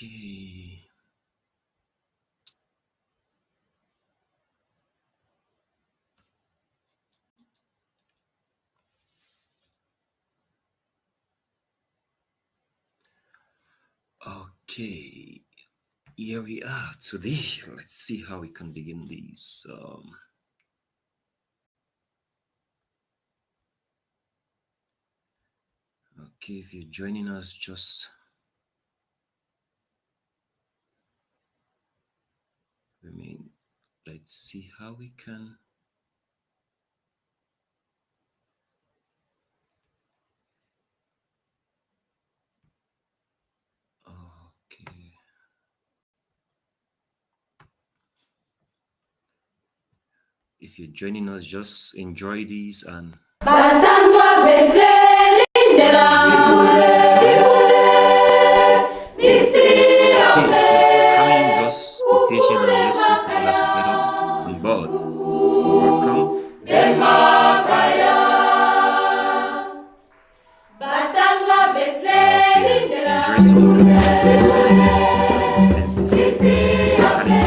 Okay. Okay. Here we are today. Let's see how we can begin this. Okay, if you're joining us, just remain. Let's see how we can. Okay. If you're joining us, just enjoy these and. Just be patient and let's wait for others to get on board. Welcome. Okay, enjoy some good music for the Sunday. This is some senses from the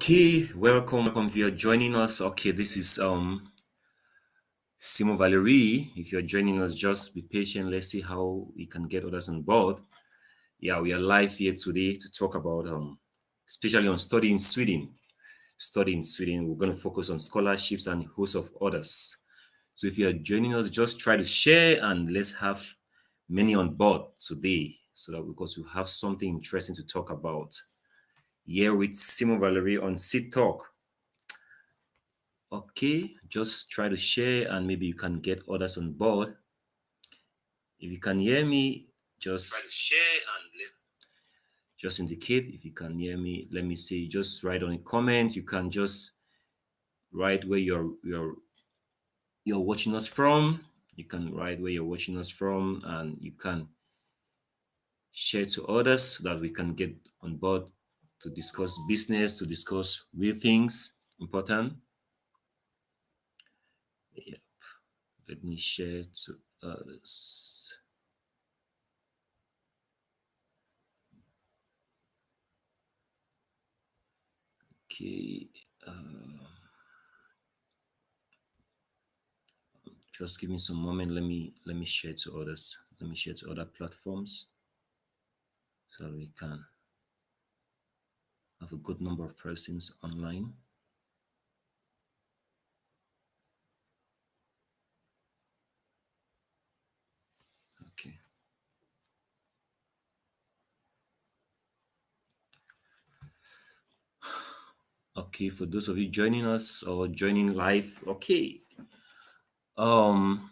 Okay, welcome if you're joining us. Okay, this is Simo Valerie. If you're joining us, just be patient. Let's see how we can get others on board. Yeah, we are live here today to talk about especially on study in Sweden. Study in Sweden, we're going to focus on scholarships and a host of others. So if you're joining us, just try to share and let's have many on board today, so that because we have something interesting to talk about here with Simo Valerie on SeedTalks. Okay, just try to share and maybe you can get others on board. If you can hear me, just try to share and let's just indicate if you can hear me. Let me see, just write on a comment. You can just write where you're watching us from. You can write where you're watching us from and you can share to others so that we can get on board to discuss business, to discuss real things important. Yep. Let me share to s- okay, just give me some moment. Let me share to others. Let me share to other platforms so that we can have a good number of persons online. Okay. Okay, for those of you joining us or joining live, okay. Um,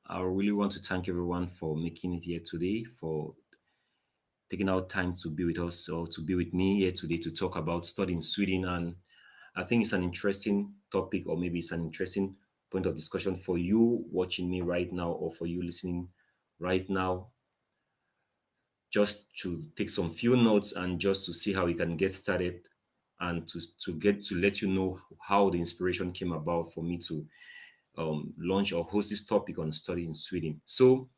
I really want to thank everyone for making it here today, for taking out time to be with us or to be with me here today to talk about studying Sweden. And I think it's an interesting topic, or maybe it's an interesting point of discussion for you watching me right now or for you listening right now, just to take some few notes and just to see how we can get started and to get to let you know how the inspiration came about for me to launch or host this topic on studying Sweden. So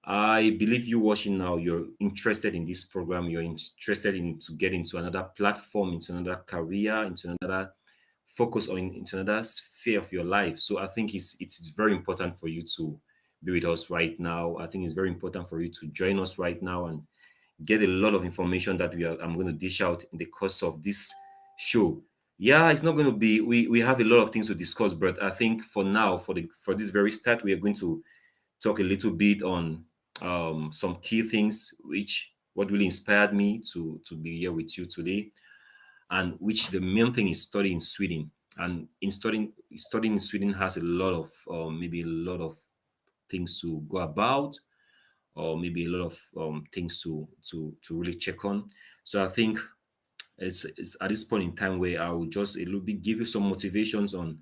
I believe you watching now, you're interested in this program, you're interested in to get into another platform, into another career, into another focus or into another sphere of your life. So I think it's very important for you to be with us right now. I think it's very important for you to join us right now and get a lot of information that I'm going to dish out in the course of this show. Yeah, it's not going to be we have a lot of things to discuss, but I think for now, for this very start, we are going to talk a little bit on some key things which what really inspired me to be here with you today, and which the main thing is studying Sweden. And in studying in Sweden has a lot of maybe a lot of things to go about, or maybe a lot of things to really check on. So I think it's at this point in time where I will just a little bit give you some motivations on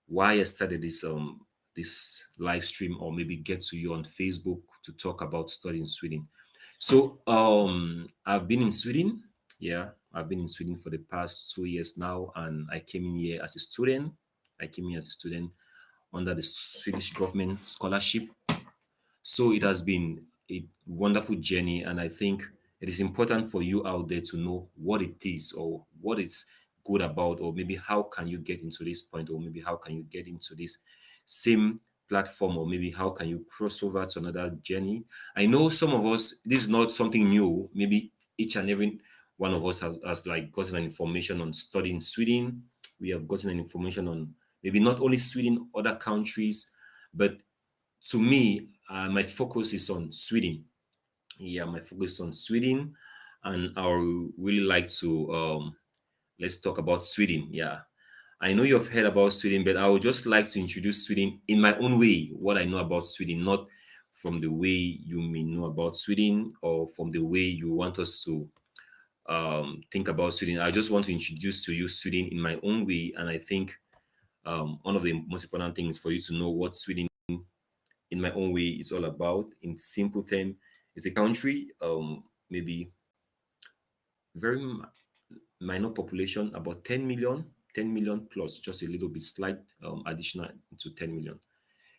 why I started this live stream, or maybe get to you on Facebook to talk about studying Sweden. So I've been in Sweden. Yeah, I've been in Sweden for the past 2 years now, and I came in here as a student. I came here as a student under the Swedish government scholarship. So it has been a wonderful journey, and I think it is important for you out there to know what it is or what it's good about, or maybe how can you get into this point, or maybe how can you get into this same platform, or maybe how can you cross over to another journey. I know some of us, this is not something new. Maybe each and every one of us has like gotten an information on studying Sweden. We have gotten an information on maybe not only Sweden, other countries, but to me, my focus is on Sweden. Yeah, my focus is on Sweden, and I would really like to let's talk about Sweden. Yeah, I know you've heard about Sweden, but I would just like to introduce Sweden in my own way. What I know about Sweden, not from the way you may know about Sweden, or from the way you want us to think about Sweden. I just want to introduce to you Sweden in my own way, and I think one of the most important things for you to know what Sweden in my own way is all about. In simple term, it's a country, maybe very minor population, about 10 million, 10 million plus, just a little bit slight additional to 10 million.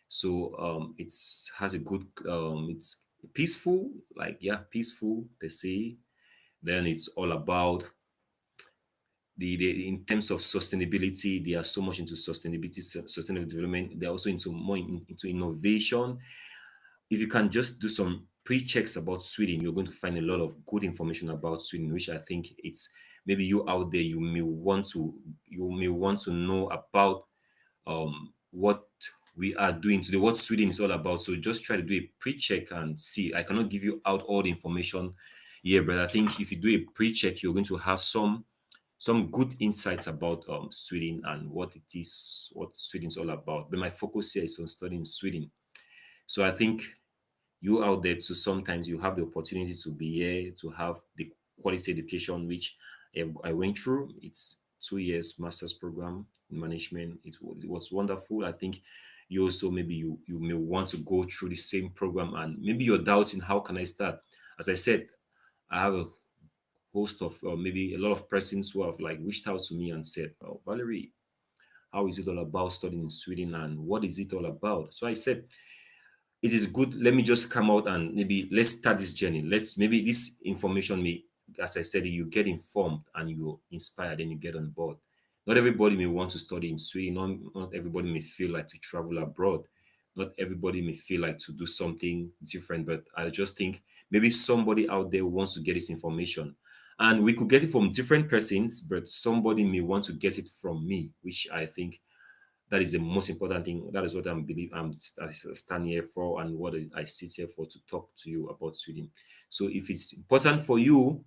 So it's has a good, it's peaceful, like yeah, peaceful per se. Then it's all about the in terms of sustainability, they are so much into sustainability, sustainable development. They're also into more into innovation. If you can just do some pre-checks about Sweden, you're going to find a lot of good information about Sweden, which I think it's maybe you out there you may want to know about what we are doing today, what Sweden is all about. So just try to do a pre-check and see. I cannot give you out all the information here, but I think if you do a pre-check, you're going to have some good insights about Sweden and what it is, what Sweden is all about. But my focus here is on studying Sweden. So I think you out there too, sometimes you have the opportunity to be here to have the quality education which I went through. It's 2 years master's program in management. It was wonderful. I think you also maybe you may want to go through the same program, and maybe you're doubting how can I start. As I said, I have a host of maybe a lot of persons who have like reached out to me and said, "Oh, Valerie, how is it all about studying in Sweden, and what is it all about?" So I said, it is good. Let me just come out and maybe let's start this journey. Let's maybe this information may, as I said, you get informed and you're inspired and you get on board. Not everybody may want to study in Sweden. Not everybody may feel like to travel abroad. Not everybody may feel like to do something different. But I just think maybe somebody out there wants to get this information. And we could get it from different persons, but somebody may want to get it from me, which I think that is the most important thing. That is what I stand here for, and what I sit here for, to talk to you about Sweden. So if it's important for you,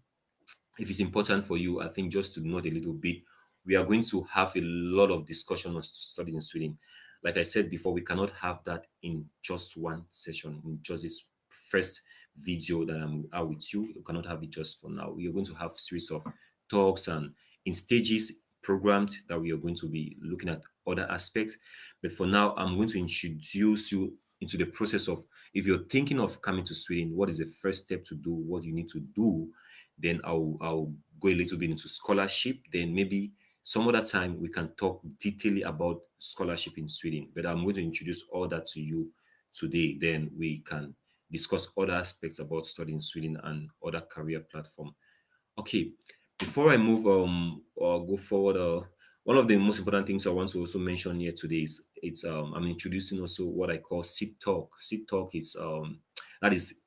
I think just to note a little bit, we are going to have a lot of discussion on studying in Sweden. Like I said before, we cannot have that in just one session, in just this first video that I'm out with you. You cannot have it just for now. We are going to have series of talks and in stages programmed that we are going to be looking at other aspects. But for now, I'm going to introduce you into the process of, if you're thinking of coming to Sweden, what is the first step to do, what you need to do. Then I'll go a little bit into scholarship. Then maybe some other time we can talk detailedly about scholarship in Sweden. But I'm going to introduce all that to you today. Then we can discuss other aspects about studying in Sweden and other career platform. Okay, before I move or go forward, one of the most important things I want to also mention here today is I'm introducing also what I call SeedTalk. SeedTalk is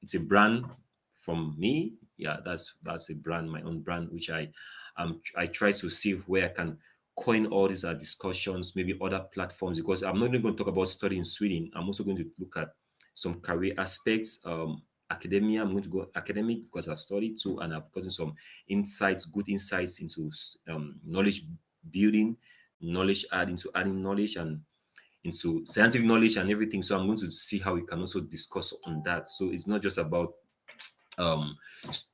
it's a brand from me. Yeah, that's a brand, my own brand, which I try to see where I can coin all these discussions, maybe other platforms, because I'm not only going to talk about studying in Sweden. I'm also going to look at some career aspects, academia. I'm going to go academic because I've studied too, and I've gotten some good insights into knowledge building, knowledge adding knowledge, and into scientific knowledge and everything. So I'm going to see how we can also discuss on that. So it's not just about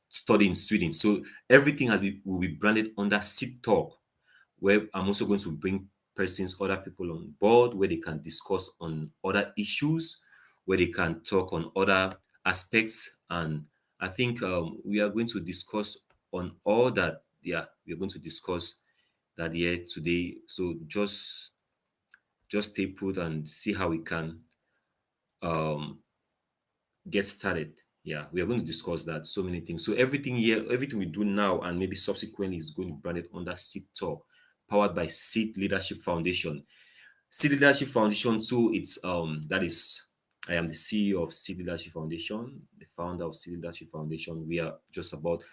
studying Sweden. So everything will be branded under Seed Talk, where I'm also going to bring other people on board, where they can discuss on other issues, where they can talk on other aspects. And I think we are going to discuss on all that. Yeah, we are going to discuss that here today. So just stay put and see how we can um, get started. Yeah, we are going to discuss that. So many things. So everything here, everything we do now and maybe subsequently is going to be branded under Seed Talk, powered by Seed Leadership Foundation. Seed Leadership Foundation too, it's that is I am the CEO of Seed Leadership Foundation, the founder of Seed Leadership Foundation. We are just about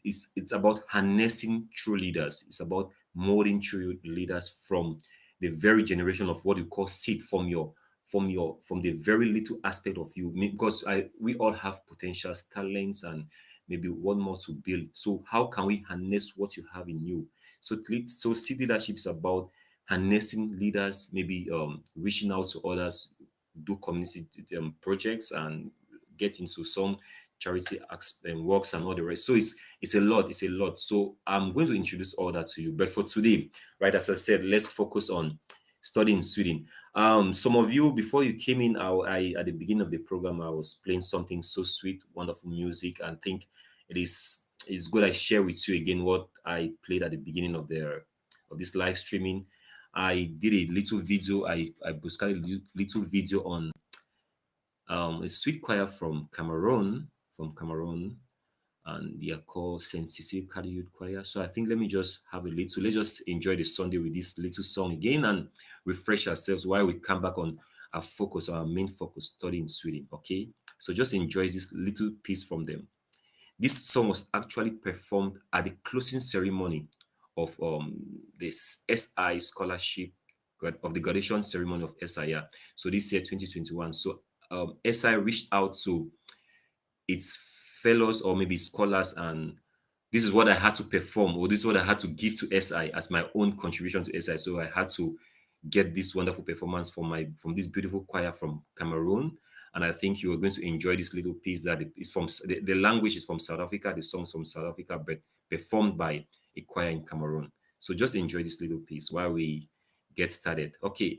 it's about harnessing true leaders. It's about molding true leaders from the very generation of what you call seed, from the very little aspect of you, because we all have potentials, talents, and maybe one more to build. So how can we harness what you have in you? So seed leadership is about harnessing leaders, maybe reaching out to others, do community projects, and get into some charity acts and works and all the rest. So it's a lot. So I'm going to introduce all that to you. But for today, right, as I said, let's focus on studying in Sweden. Some of you, before you came in, I at the beginning of the program, I was playing something so sweet, wonderful music, and think it's good I share with you again what I played at the beginning of this live streaming. I did a little video. I posted a little video on a sweet choir from Cameroon, and they are called Saint Cecile Youth Choir. So I think let's just enjoy the Sunday with this little song again and refresh ourselves while we come back on our main focus, studying Sweden. Okay, so just enjoy this little piece from them. This song was actually performed at the closing ceremony of this SI scholarship of the graduation ceremony of SI. Yeah. So this year 2021. So SI reached out to its fellows or maybe scholars, and this is what I had to perform, or this is what I had to give to SI as my own contribution to SI. So I had to get this wonderful performance from this beautiful choir from Cameroon. And I think you are going to enjoy this little piece that is from the language is from South Africa, the song's from South Africa, but performed by a choir in Cameroon. So just enjoy this little piece while we get started. Okay.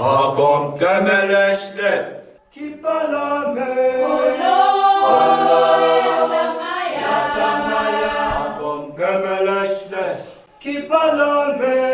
Agom gemeleşle kipalame Agom gemeleşle kipalame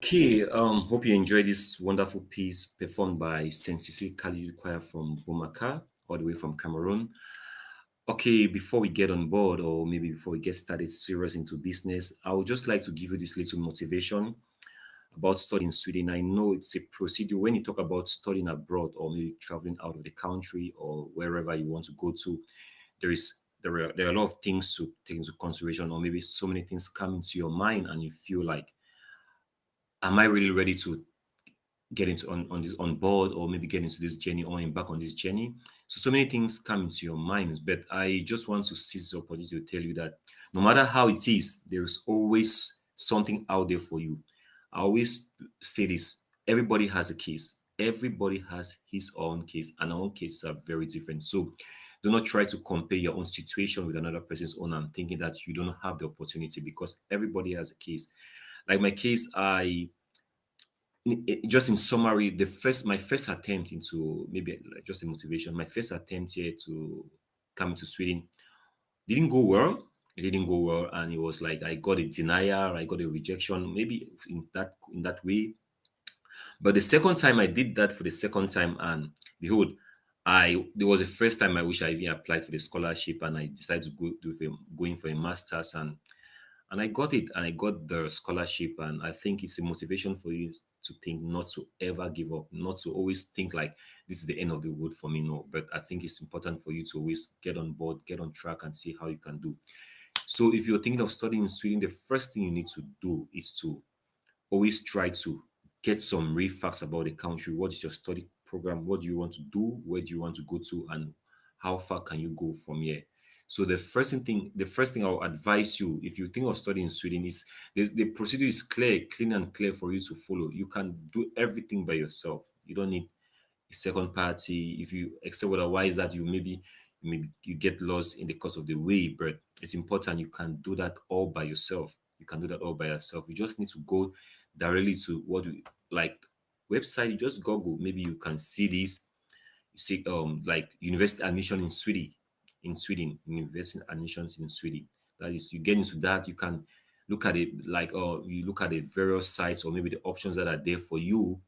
Okay, hope you enjoyed this wonderful piece performed by Saint Cecile Khalid Choir from Bumaka, all the way from Cameroon. Okay, before we get on board, or maybe before we get started serious into business, I would just like to give you this little motivation about studying in Sweden. I know it's a procedure when you talk about studying abroad or maybe traveling out of the country or wherever you want to go to. There are a lot of things to take into consideration, or maybe so many things come into your mind, and you feel like, am I really ready to get into on this on board, or maybe get into this journey or embark on this journey? So many things come into your mind, but I just want to seize the opportunity to tell you that no matter how it is, there's always something out there for you. I always say this: everybody has a case, everybody has his own case, and our own cases are very different. So do not try to compare your own situation with another person's own and thinking that you don't have the opportunity, because everybody has a case. Like my case, just in summary, the first my first attempt into, maybe like just a motivation, my first attempt here to come to Sweden didn't go well. It didn't go well, and it was like I got a denial, I got a rejection, maybe in that way. But the second time I did that for the second time, and behold, I there was the first time I wish I even applied for the scholarship, and I decided to going for a master's, and I got it, and I got the scholarship. And I think it's a motivation for you to think not to ever give up, not to always think like this is the end of the road for me. No, but I think it's important for you to always get on board, get on track, and see how you can do. So if you're thinking of studying in Sweden, the first thing you need to do is to always try to get some real facts about the country. What is your study program? What do you want to do? Where do you want to go to? And how far can you go from here? So the first thing I'll advise you, if you think of studying in Sweden, is the procedure is clean and clear for you to follow. You can do everything by yourself. You don't need a second party. If you accept otherwise, that maybe you get lost in the course of the way. But it's important you can do that all by yourself. You can do that all by yourself. You just need to go directly to what you like website. You just Google. Maybe you can see this. You see like university admission in Sweden. University admissions in Sweden. That is, you get into that. You can look at it like, you look at the various sites, or maybe the options that are there for you,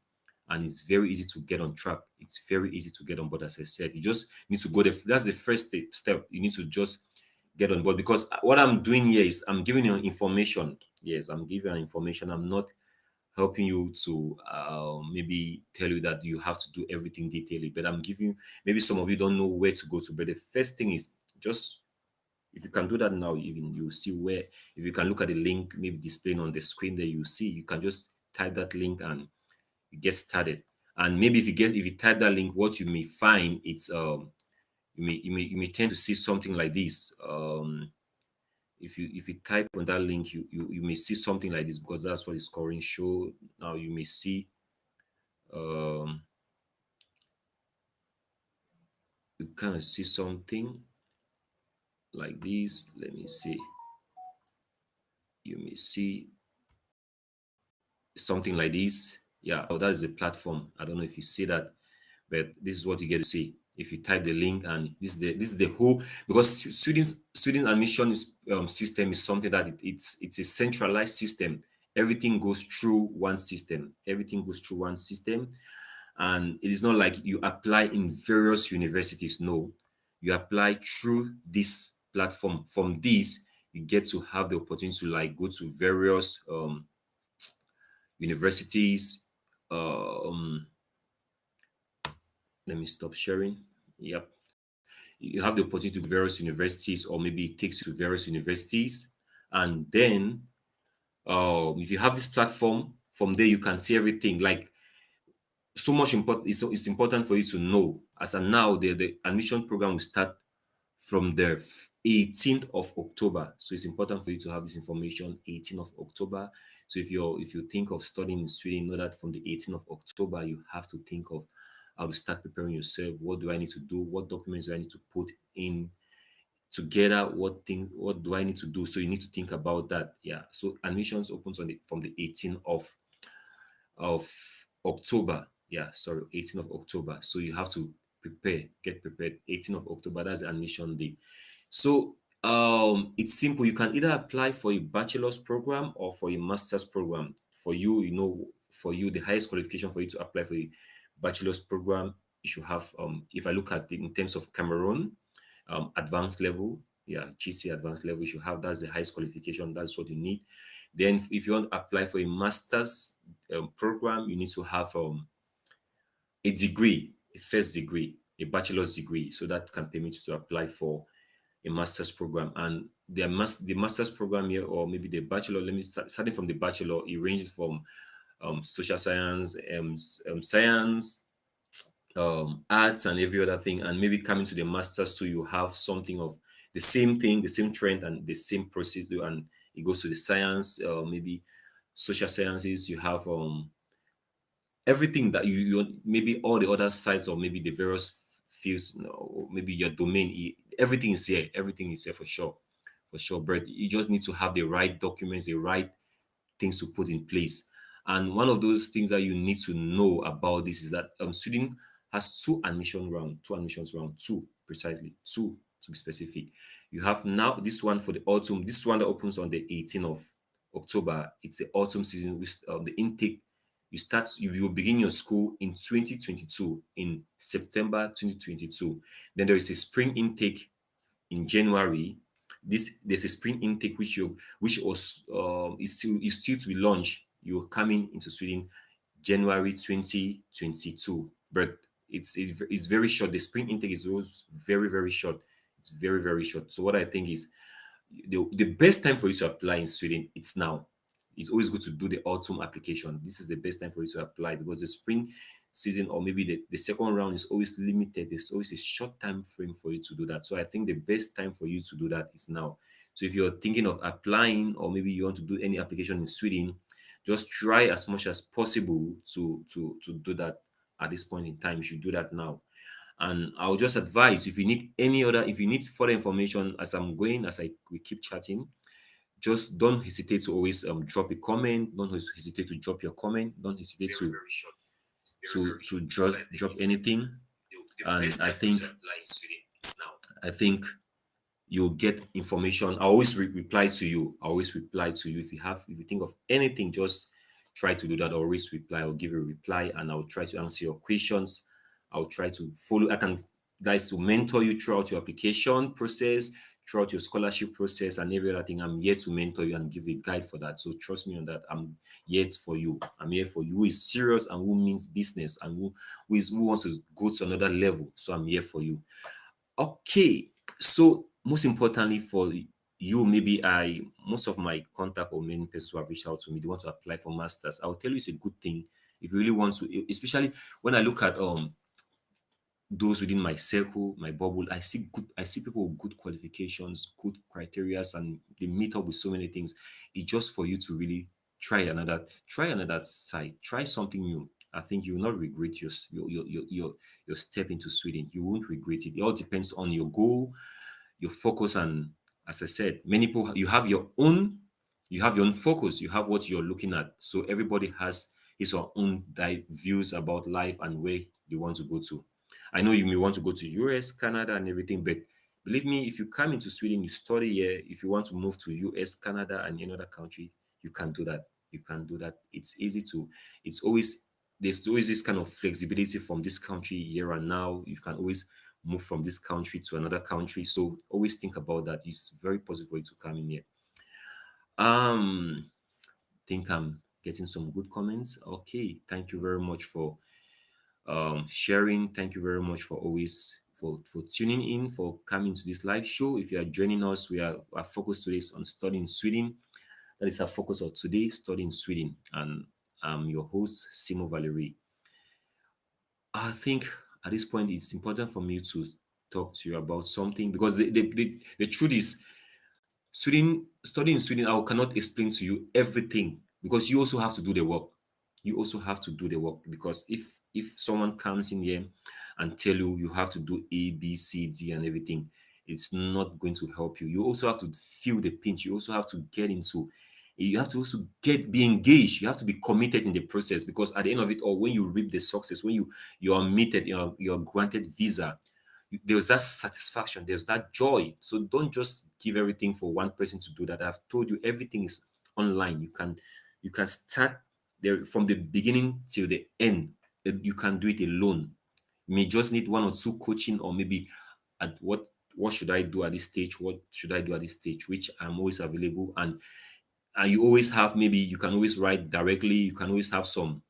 and it's very easy to get on track. It's very easy to get on board. As I said, you just need to go there. That's the first step. You need to just get on board, because what I'm doing here is I'm giving you information. Yes, I'm giving you information. I'm not helping you to maybe tell you that you have to do everything detailedly, but I'm giving, maybe some of you don't know where to go to, but the first thing is just, if you can do that now, even you see where, if you can look at the link maybe displaying on the screen there, you see, you can just type that link and you get started. And maybe if you type that link, what you may find, it's you may tend to see something like this. if you type on that link, you may see something like this, because that's what the scoring show. Now you may see, um you kind of see something like this. Let me see. You may see something like this. Yeah, oh, that is the platform. I don't know if you see that, but this is what you get to see if you type the link. And this is the whole, because student admission system is something that it's a centralized system. Everything goes through one system. Everything goes through one system, and it is not like you apply in various universities. No, you apply through this platform. From this, you get to have the opportunity to like go to various universities. um Let me stop sharing. Yep. You have the opportunity to various universities, or maybe it takes you to various universities. And then if you have this platform, from there you can see everything. Like, so much important, it's important for you to know, as of now, the admission program will start from the 18th of October. So it's important for you to have this information, 18th of October. So if you think of studying in Sweden, know that from the 18th of October, you have to think of how to start preparing yourself. What do I need to do? What documents do I need to put in together? What do I need to do? So you need to think about that. Yeah. So admissions opens from the 18th of October. Yeah, sorry, 18th of October. So you have to get prepared. 18th of October, that's the admission day. So it's simple. You can either apply for a bachelor's program or for a master's program. For you, the highest qualification for you to apply for a bachelor's program, you should have, if I look at it in terms of Cameroon, advanced level, yeah, GC advanced level, you should have. That's the highest qualification. That's what you need. Then if you want to apply for a master's program, you need to have a degree, a first degree, a bachelor's degree, so that can permit you to apply for a master's program. And the master's program here, or maybe the bachelor, let me starting from the bachelor, it ranges from social science, science, arts, and every other thing. And maybe coming to the masters too, you have something of the same thing, the same trend, and the same procedure. And it goes to the science, maybe social sciences. You have everything that you maybe all the other sides, or maybe the various fields, or maybe your domain. Everything is here. Everything is here for sure, for sure. But you just need to have the right documents, the right things to put in place. And one of those things that you need to know about this is that student has two admissions round, two precisely, two to be specific. You have now this one for the autumn, this one that opens on the 18th of October. It's the autumn season, with the intake. You will begin your school in 2022, in September 2022. Then there is a spring intake in January. There's a spring intake which was is still to be launched. You're coming into Sweden January 2022, but it's very short. The spring intake is always very, very short. It's very, very short. So what I think is, the best time for you to apply in Sweden, it's now. It's always good to do the autumn application. This is the best time for you to apply, because the spring season, or maybe the second round, is always limited. There's always a short time frame for you to do that. So I think the best time for you to do that is now. So if you're thinking of applying, or maybe you want to do any application in Sweden, just try as much as possible to do that at this point in time. You should do that now. And I'll just advise, if you need further information as we keep chatting, just don't hesitate to always drop a comment. Don't hesitate to drop your comment. Don't hesitate to just drop anything. And I think you'll get information. I always reply to you. I always reply to you. If you think of anything, just try to do that. I'll always reply. I'll give you a reply, and I'll try to answer your questions. I'll try to follow. I can, guys, to mentor you throughout your application process, throughout your scholarship process, and every other thing. I'm here to mentor you and give you a guide for that. So trust me on that. I'm here for you. I'm here for you who is serious and who means business, and who wants to go to another level. So I'm here for you. Okay. So most importantly for you, maybe most of my contact, or many persons who have reached out to me, they want to apply for masters. I'll tell you, it's a good thing if you really want to, especially when I look at those within my circle, my bubble, I see people with good qualifications, good criterias, and they meet up with so many things. It's just for you to really try another side, try something new. I think you will not regret your step into Sweden. You won't regret it. It all depends on your goal, your focus, and as I said, many people you have your own focus, you have what you're looking at. So everybody has his or own views about life and where they want to go to. I know you may want to go to US, Canada, and everything, but believe me, if you come into Sweden, you study here. If you want to move to US, Canada, and any other country, you can do that. You can do that. It's easy to. It's always There's always this kind of flexibility from this country here and now. You can always move from this country to another country. So always think about that. It's very possible for you to come in here. Think I'm getting some good comments. Okay, thank you very much for sharing. Thank you very much for always for tuning in, for coming to this live show. If you are joining us, we are our focus today is on studying Sweden. That is our focus of today, studying Sweden. And I'm your host, Simo Valerie. I think at this point it's important for me to talk to you about something because the truth is studying in Sweden, I cannot explain to you everything because you also have to do the work. You also have to do the work because if someone comes in here and tell you you have to do A, B, C, D, and everything, it's not going to help you. You also have to feel the pinch. You also have to get into. You have to also be engaged. You have to be committed in the process because at the end of it all, when you reap the success, when you are admitted, you're granted visa, there's that satisfaction, there's that joy. So don't just give everything for one person to do that. I've told you everything is online. You can start there from the beginning till the end. You can do it alone. You may just need one or two coaching, or maybe at what should I do at this stage? What should I do at this stage? Which I'm always available, and you always have, maybe you can always write directly. You can always have some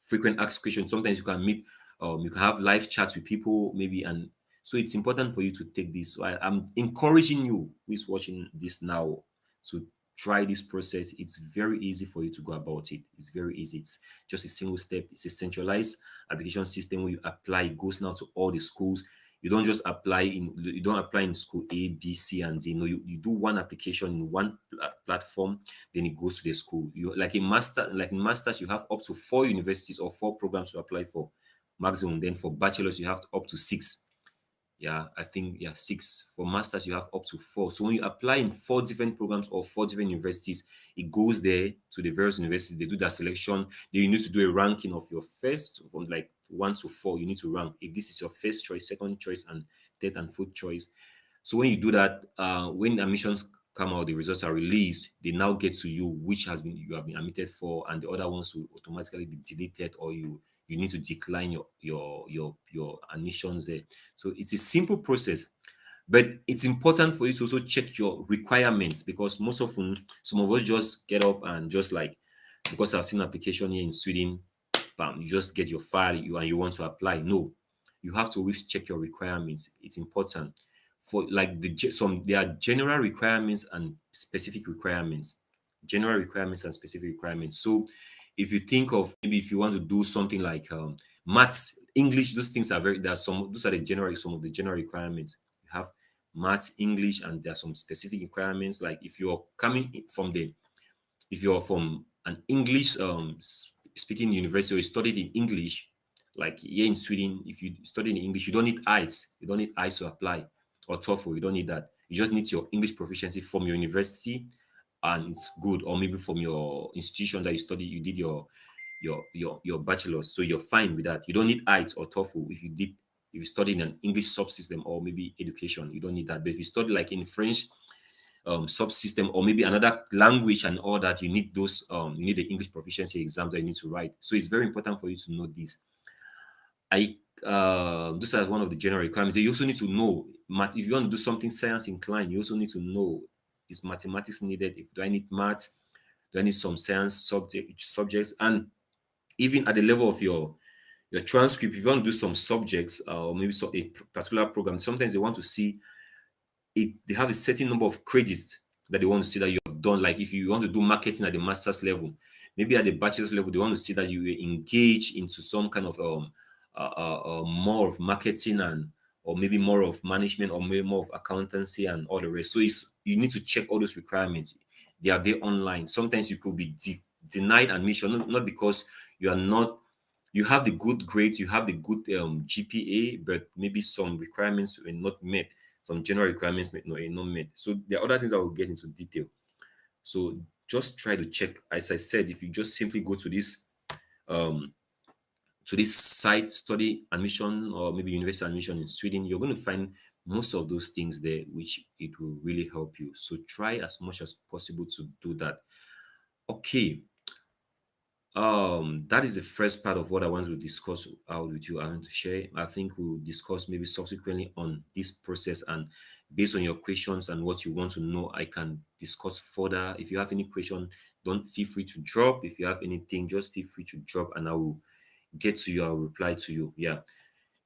frequent ask questions. Sometimes you can meet, you can have live chats with people, maybe, and so it's important for you to take this. So I'm encouraging you who is watching this now to try this process. It's very easy for you to go about it. It's very easy. It's just a single step. It's a centralized application system where you apply. It goes now to all the schools. You don't apply in school A, B, C, and D. No, you do one application in one platform, then it goes to the school. You like in masters, you have up to 4 universities or 4 programs to apply for maximum. Then for bachelors, you have up to 6. Yeah, I think, yeah, 6. For masters, you have up to 4. So when you apply in 4 different programs or 4 different universities, it goes there to the various universities. They do that selection. Then you need to do a ranking of your first from like 1 to 4. You need to rank if this is your first choice, second choice, and third and fourth choice. So when you do that, when admissions come out, the results are released, they now get to you which you have been admitted for, and the other ones will automatically be deleted, or you need to decline your admissions there. So it's a simple process, but it's important for you to also check your requirements, because most often some of us just get up and just like, because I've seen application here in Sweden, bam, you just get your file, and you want to apply. No, you have to always check your requirements. It's important. For like there are general requirements and specific requirements. General requirements and specific requirements. So if you think of, maybe if you want to do something like maths, English, those things are very, those are some of the general requirements. You have maths, English, and there are some specific requirements. Like if you're if you're from an English speaking university, or you studied in English, like here in Sweden, if you study in English, you don't need IELTS. You don't need IELTS to apply, or TOEFL. You don't need that. You just need your English proficiency from your university, and it's good. Or maybe from your institution that you study, you did your bachelor's, so you're fine with that. You don't need IELTS or TOEFL if you study in an English subsystem, or maybe education. You don't need that. But if you study like in French subsystem, or maybe another language and all that, you need you need the English proficiency exams that you need to write. So it's very important for you to know this. This is one of the general requirements. You also need to know math. If you want to do something science inclined, you also need to know, is mathematics needed? If do I need math? Do I need some science subjects? And even at the level of your transcript, if you want to do some subjects, or maybe a particular program, sometimes they want to see they have a certain number of credits that they want to see that you have done. Like if you want to do marketing at the master's level, maybe at the bachelor's level, they want to see that you engage into some kind of more of marketing and or maybe more of management or maybe more of accountancy and all the rest. So it's you need to check all those requirements. They are there online. Sometimes you could be denied admission, not because you are not you have the good grades, you have the good GPA, but maybe some requirements were not met. Some general requirements were not met. So there are other things I will get into detail. So just try to check. As I said, if you just simply go um to this site, study admission or maybe university admission in Sweden, you're going to find most of those things there, which it will really help you. So try as much as possible to do that. Okay, that is the first part of what I want to discuss out with you. I want to share. I think we'll discuss maybe subsequently on this process, and based on your questions and what you want to know, I can discuss further. If you have any question, don't feel free to drop. If you have anything, just feel free to drop, and I will get to you. I'll reply to you. Yeah.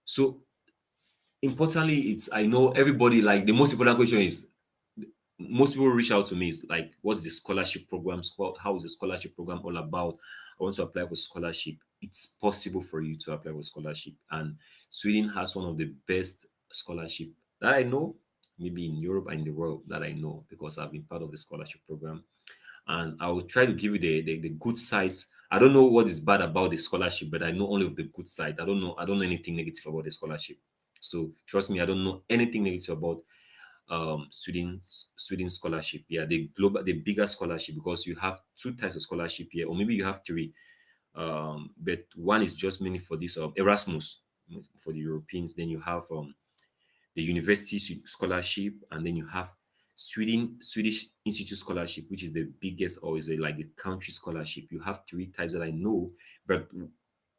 So importantly, it's I know everybody like the most important question is most people reach out to me is like, what's the scholarship program? How is the scholarship program all about? I want to apply for scholarship. It's possible for you to apply for scholarship, and Sweden has one of the best scholarship that I know, maybe in Europe and in the world that I know because I've been part of the scholarship program. And I will try to give you the good sides. I don't know what is bad about the scholarship, but I know only of the good side. I don't know anything negative about the scholarship. So trust me, I don't know anything negative about student scholarship. Yeah, the bigger scholarship, because you have two types of scholarship here, or maybe you have three. But one is just mainly for this Erasmus for the Europeans. Then you have the university scholarship, and then you have Swedish Institute scholarship, which is the biggest, or is it like the country scholarship. You have three types that I know, but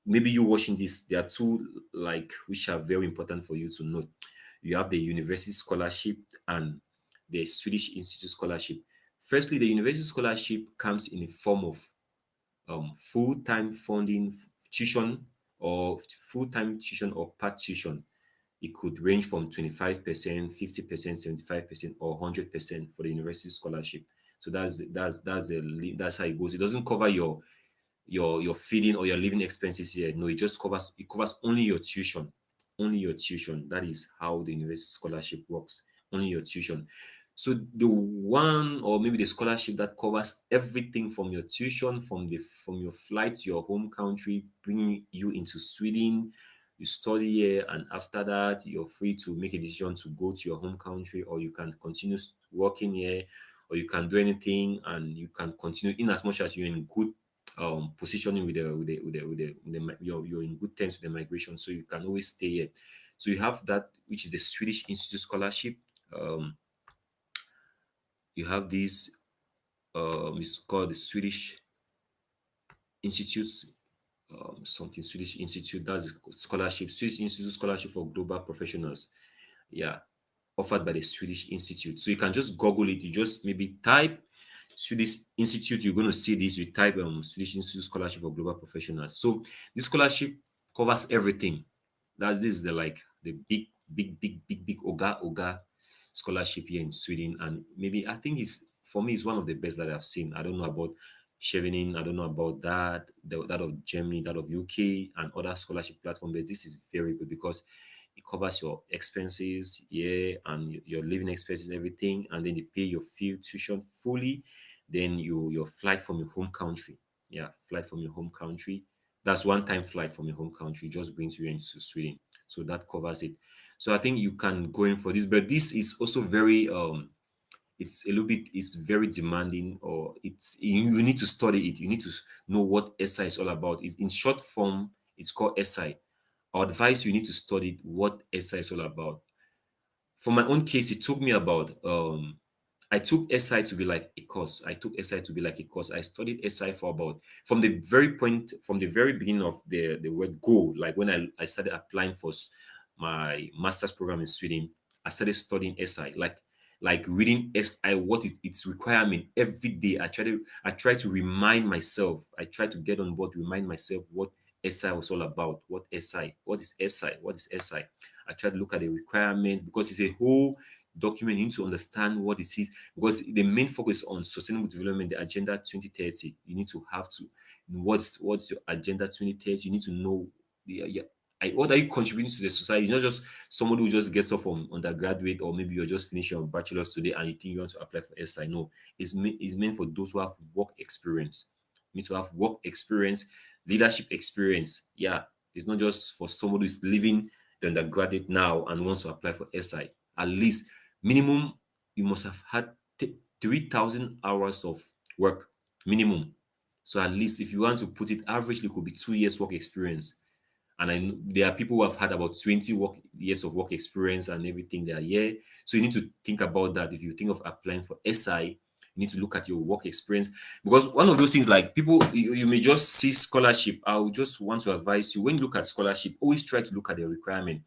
maybe you watching this, there are two like which are very important for you to know. You have the university scholarship and the Swedish Institute scholarship. Firstly, the university scholarship comes in the form of full-time funding tuition, or full-time tuition or part tuition. It could range from 25%, 50%, 75%, or 100% for the university scholarship. So that's how it goes. It doesn't cover your feeding or your living expenses here. No, it covers only your tuition. Only your tuition. That is how the university scholarship works. Only your tuition. So the one, or maybe the scholarship that covers everything from your tuition, from your flight to your home country, bringing you into Sweden, you study here, and after that you're free to make a decision to go to your home country, or you can continue working here, or you can do anything, and you can continue in as much as you're in good positioning you're in good terms with the migration, so you can always stay here. So you have that, which is the Swedish Institute scholarship. um you have this, it's called the Swedish Institute, something Swedish Institute. That's the scholarship, Swedish Institute scholarship for global professionals. Yeah, offered by the Swedish Institute. So you can just Google it. You just maybe type Swedish Institute. You're going to see this. You type Swedish Institute scholarship for global professionals. So this scholarship covers everything. That this is the like the big Oga scholarship here in Sweden, and maybe I think it's for me it's one of the best that I've seen. I don't know about Chevening, I don't know about that of Germany, that of UK, and other scholarship platform, but this is very good because it covers your expenses, yeah, and your living expenses, everything, and then they pay your fee tuition fully. Then your flight from your home country, yeah, flight from your home country. That's one time flight from your home country, just brings you into Sweden. So that covers it. So I think you can go in for this, but this is also very it's a little bit it's very demanding, or you need to study it. You need to know what SI is all about. In short form, it's called SI. I advise you need to study what SI is all about. For my own case, it took me about I took SI to be like a course. I took SI to be like a course. I studied SI for about from the very beginning of the word go, like when I started applying for my master's program in Sweden. I started studying SI, like reading SI, what its requirement every day. I try to remind myself. I try to get on board, remind myself what SI was all about. What SI? What is SI? What is SI? I try to look at the requirements because it's a whole document. You need to understand what it is, because the main focus on sustainable development, the Agenda 2030. You need to have to know what's your Agenda 2030. You need to know the what are you contributing to the society? It's not just somebody who just gets off from undergraduate, or maybe you're just finishing your bachelor's today and you think you want to apply for SI. No, it's meant for those who have work experience. You need to have work experience, leadership experience. Yeah, it's not just for somebody who's leaving the undergraduate now and wants to apply for SI. At least minimum you must have had 3,000 hours of work minimum. So at least if you want to put it averagely, it could be 2 years work experience. And I know there are people who have had about 20 years of work experience and everything they are here. So you need to think about that. If you think of applying for SI, you need to look at your work experience, because one of those things, like people, you may just see scholarship. I would just want to advise you, when you look at scholarship, always try to look at the requirement.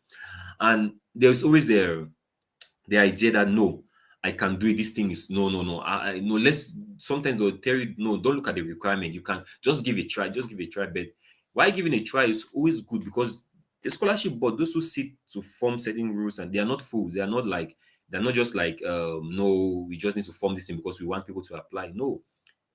And there's always the idea that no, I can do it. This thing is no. I no. Let's sometimes they'll tell you no. Don't look at the requirement. You can just give a try. Just give a try. But why giving a try is always good, because the scholarship board, those who sit to form certain rules, and they are not fools. They are not like, they're not just like no, we just need to form this thing because we want people to apply. No,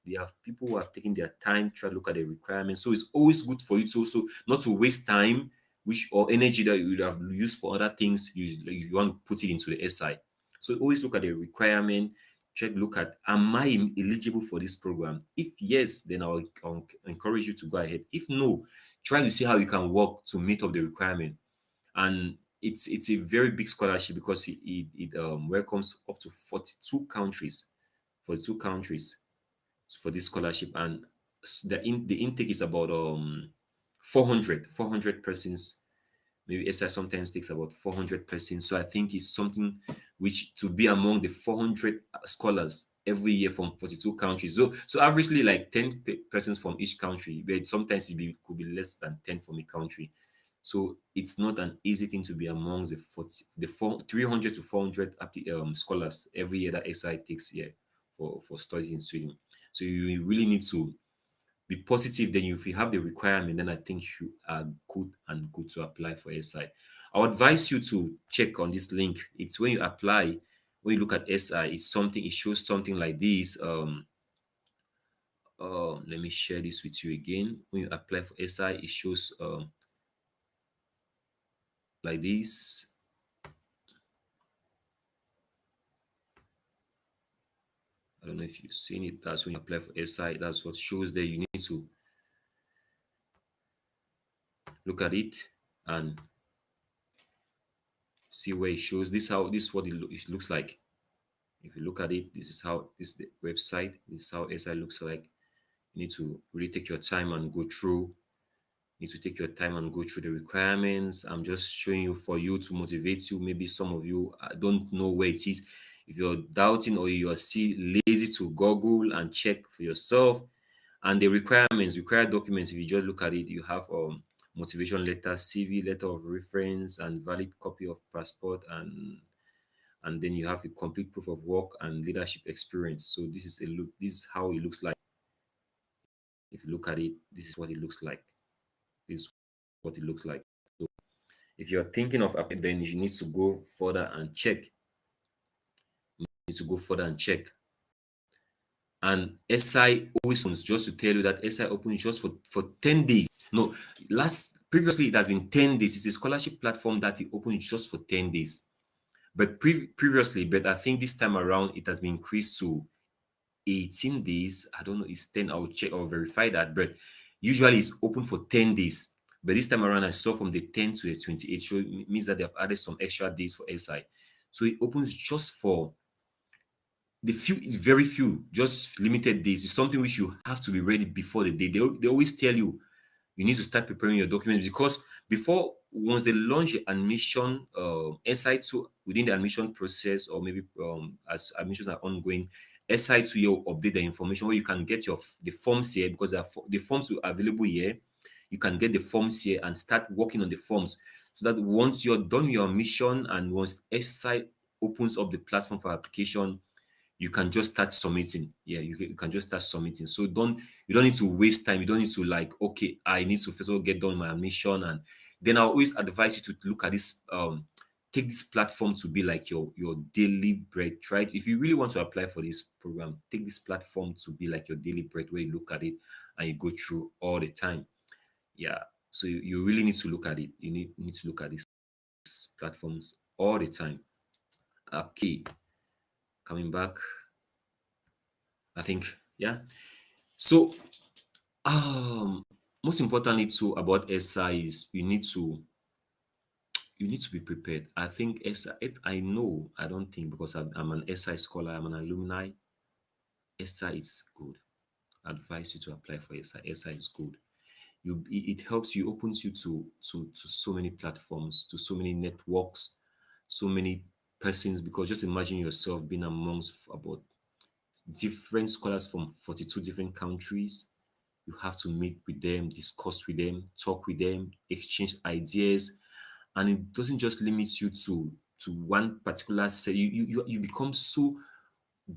they have people who have taken their time, try to look at the requirements. So it's always good for you to also not to waste time, which or energy that you would have used for other things. You want to put it into the SI. So always look at the requirement. Check, look at, am I eligible for this program? If yes, then I'll encourage you to go ahead. If no, try to see how you can work to meet up the requirement. And it's a very big scholarship, because it welcomes up to 42 countries for this scholarship. And the intake is about 400 persons. Maybe SI sometimes takes about 400 persons. So I think it's something which, to be among the 400 scholars every year from 42 countries. So averagely like 10 persons from each country, but sometimes could be less than 10 from a country. So it's not an easy thing to be amongst the 300 to 400 scholars every year that SI takes here for studies in Sweden. So you really need to be positive. Then if you have the requirement, then I think you are good to apply for SI. I would advise you to check on this link. It's when you apply, when you look at SI, it shows something like this. Let me share this with you again. When you apply for SI, it shows like this. I don't know if you've seen it. That's when you apply for SI. That's what shows there. You need to look at it and see where it shows. This is what it looks like. If you look at it, this is the website. This is how SI looks like. You need to really take your time and go through. You need to take your time and go through the requirements. I'm just showing you for you to motivate you. Maybe some of you don't know where it is. If you're doubting, or you are still lazy to Google and check for yourself, and the required documents, if you just look at it, you have motivation letter, CV, letter of reference, and valid copy of passport, and then you have a complete proof of work and leadership experience. So this is a look. This is how it looks like. If you look at it, this is what it looks like. This is what it looks like. So if you're thinking of applying, then you need to go further and check. You need to go further and check. And SI always opens, just to tell you that SI opens just for 10 days. No, previously it has been 10 days. It's a scholarship platform that it opens just for 10 days. But previously, but I think this time around it has been increased to 18 days. I don't know, it's 10. I'll check or verify that. But usually it's open for 10 days. But this time around, I saw from the 10 to the 28. So it means that they have added some extra days for SI. So it opens just for the few, it's very few, just limited days. It's something which you have to be ready before the day. They always tell you you need to start preparing your documents, because before, once they launch admission, SI2 within the admission process, or maybe as admissions are ongoing, SI2 will update the information where you can get the forms here, because the forms are available here. You can get the forms here and start working on the forms, so that once you're done with your admission and once SI opens up the platform for application, you can just start submitting. Yeah, you can just start submitting. So you don't need to waste time. You don't need to like, okay, I need to first of all get done my admission, and then I always advise you to look at this, take this platform to be like your daily bread. Right? If you really want to apply for this program, take this platform to be like your daily bread, where you look at it and you go through all the time. Yeah. So you really need to look at it. You need to look at these platforms all the time. Okay, coming back, I think, yeah. So most importantly too about SI is you need to be prepared. I think SI, know, I don't think, because I'm an SI scholar, I'm an alumni. SI is good. I advise you to apply for SI. SI is good. It helps you, opens you to so many platforms, to so many networks, so many persons. Because just imagine yourself being amongst about different scholars from 42 different countries. You have to meet with them, discuss with them, talk with them, exchange ideas, and it doesn't just limit you to one particular set. You become so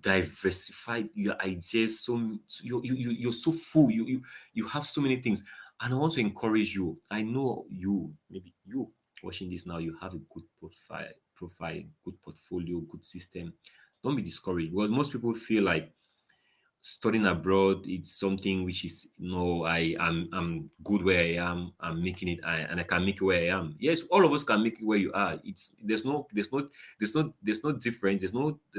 diversified, your ideas, you're so full, you have so many things. And I want to encourage you. I know you, maybe you watching this now, you have a good profile, good portfolio, good system. Don't be discouraged, because most people feel like studying abroad, it's something which is, no, I'm good where I am, I'm making it, and I can make it where I am. Yes, all of us can make it where you are. It's there's no difference, there's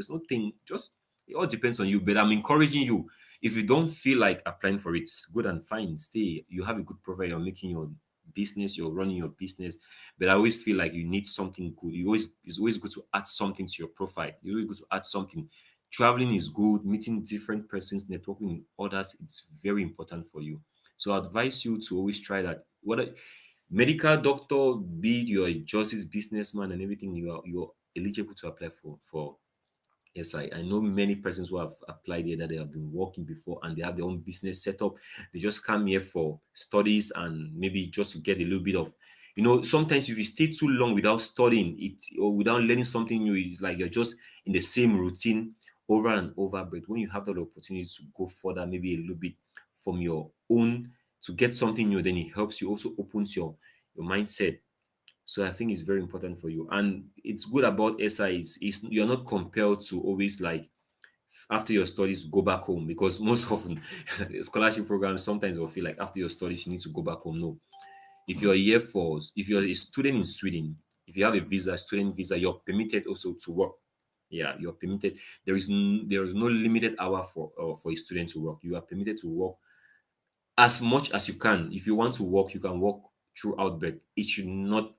no thing. Just, it all depends on you. But I'm encouraging you, if you don't feel like applying for it, good and fine, stay. You have a good profile, you're making your business, you're running your business. But I always feel like you need something good. It's always good to add something to your profile. It's always good to add something. Traveling is good, meeting different persons, networking with others, it's very important for you. So I advise you to always try that. Whether medical doctor, be it you're a justice, businessman, and everything, you're eligible to apply for. Yes, I know many persons who have applied here, that they have been working before and they have their own business set up. They just come here for studies and maybe just to get a little bit of, sometimes if you stay too long without studying it or without learning something new, it's like you're just in the same routine over and over. But when you have that opportunity to go further, maybe a little bit from your own, to get something new, then it helps you, also opens your mindset. So I think it's very important for you. And it's good about SI is you're not compelled to always, like, after your studies, go back home, because most often scholarship programs sometimes will feel like after your studies you need to go back home. No. If you're a student in Sweden, if you have a visa, student visa, you're permitted also to work. Yeah, you're permitted. There is no limited hour for a student to work. You are permitted to work as much as you can. If you want to work, you can work throughout, but it should not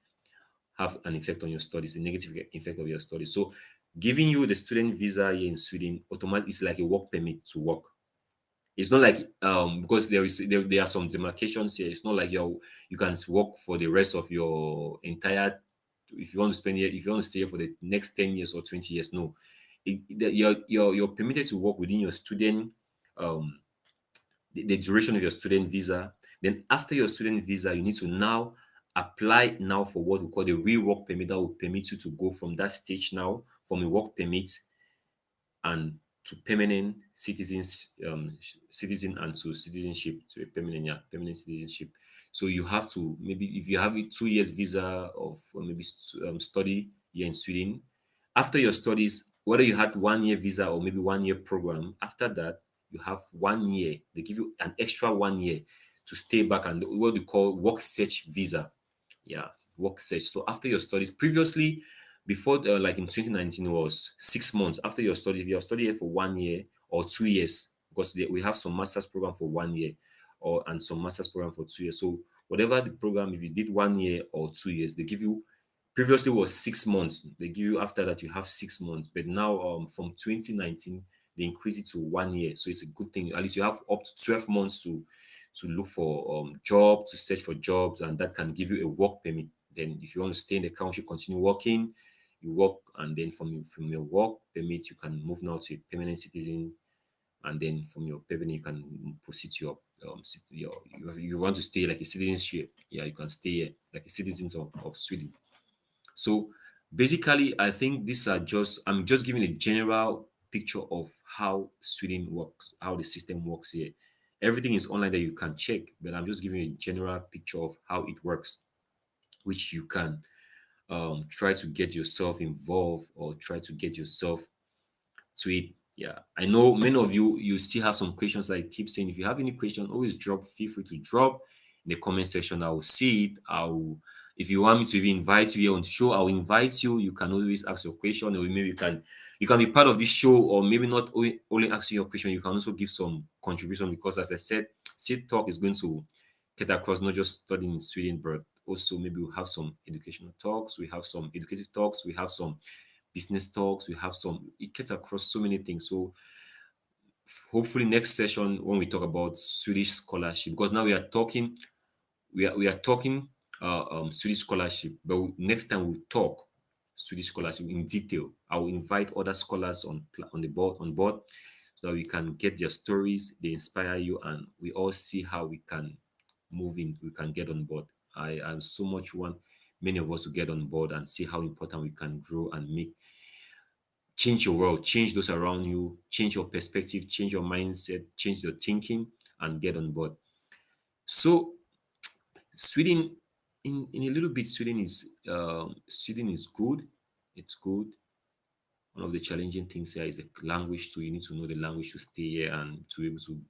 have an effect on your studies, a negative effect of your studies. So giving you the student visa here in Sweden, automatically, is like a work permit to work. It's not like, because there are some demarcations here. It's not like you can work for the rest of your entire, if you want to spend here, if you want to stay here for the next 10 years or 20 years. No. You're permitted to work within your student, um the duration of your student visa. Then after your student visa, you need to now apply now for what we call the real work permit, that will permit you to go from that stage now, from a work permit and to permanent citizen, and to citizenship, to a permanent citizenship. So you have to, maybe if you have a 2 years visa of, or maybe study here in Sweden, after your studies, whether you had 1 year visa or maybe 1 year program, after that you have 1 year. They give you an extra 1 year to stay back, and what we call work search visa. Yeah, work search. So after your studies, previously, before, like in 2019, was 6 months after your studies. If you have studied here for 1 year or 2 years, because we have some master's program for 1 year, or and some master's program for 2 years. So whatever the program, if you did 1 year or 2 years, they give you, previously was 6 months. They give you, after that you have 6 months. But now, from 2019, they increase it to 1 year. So it's a good thing. At least you have up to 12 months to look for job, to search for jobs, and that can give you a work permit. Then if you want to stay in the country, continue working, you work, and then from your work permit you can move now to a permanent citizen, and then from your permanent you can proceed to your you want to stay like a citizenship. Yeah, you can stay here like a citizen of Sweden. So basically, I think these are just, I'm just giving a general picture of how Sweden works, how the system works here. Everything is online that you can check, but I'm just giving a general picture of how it works, which you can try to get yourself involved, or try to get yourself to it. Yeah, I know many of you still have some questions. Like I keep saying, if you have any question, always drop. Feel free to drop. in the comment section. I will see it. If you want me to even invite you here on the show, I'll invite you. You can always ask your question, or maybe you can be part of this show, or maybe not only asking your question. You can also give some contribution, because as I said, Seed Talk is going to get across not just studying in Sweden, but also maybe we'll have some educational talks, we have some educative talks, we have some business talks, we have some, it gets across so many things. So hopefully next session when we talk about Swedish scholarship, because now we are talking Swedish scholarship, but next time we'll talk Swedish scholarship in detail. I will invite other scholars on the board so that we can get their stories, they inspire you, and we all see how we can we can get on board. I so much want many of us to get on board and see how important we can grow and change your world, change those around you, change your perspective, change your mindset, change your thinking, and get on board. So Sweden, in a little bit, Sweden is good. It's good. One of the challenging things here is the language too. You need to know the language to stay here and to be able to